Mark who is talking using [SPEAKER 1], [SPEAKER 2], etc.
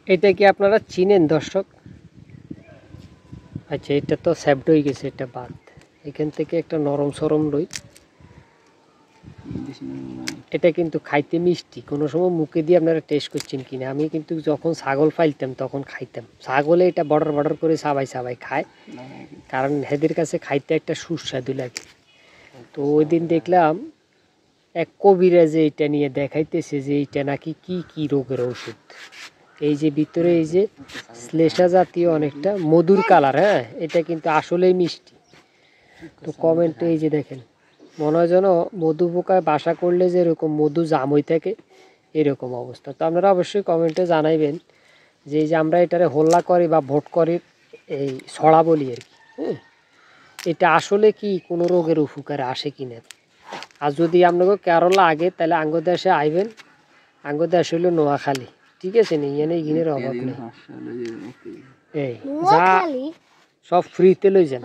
[SPEAKER 1] এটা কি আপনারা চিনেন দর্শক? আচ্ছা, এটা তো স্যাপড হয়ে গেছে, এটা বাদ। এখান থেকে একটা নরম সরম লই। এটা কিন্তু খাইতে মিষ্টি। কোনো সময় মুখে দিয়ে আপনারা টেস্ট করছেন কিনা, আমি কিন্তু যখন ছাগল পাইতাম তখন খাইতাম। ছাগলে এটা বর্ডার বর্ডার করে সাবাই সাবাই খায়, কারণ হেদের কাছে খাইতে একটা সুস্বাদু লাগে। তো ওই দিন দেখলাম এক কবিরাজে এটা নিয়ে দেখাইতেছে যে এইটা নাকি কি কি রোগের ওষুধ। এই যে ভিতরে এই যে শ্লেষা জাতীয় অনেকটা মধুর কালার, হ্যাঁ, এটা কিন্তু আসলেই মিষ্টি। তো কমেন্টে এই যে দেখেন, মনে হয় যেন মধু পোকায় বাসা করলে যে এরকম মধু জাম হয়ে থাকে, এরকম অবস্থা। তো আপনারা অবশ্যই কমেন্টে জানাইবেন যে এই যে আমরা এটারে হোল্লা করি বা ভোট করি, এই ছড়া বলি আর কি, হ্যাঁ, এটা আসলে কি কোনো রোগের উপকারে আসে কিনা। আর যদি আপনাকে কেরলা আগে, তাহলে আঙ্গ দেশে আইবেন। আঙ্গ দেশ হইল নোয়াখালী, ঠিক আছে নি, এনে গিনের অভাব নেই। এই যা সব ফ্রিতে লই যান।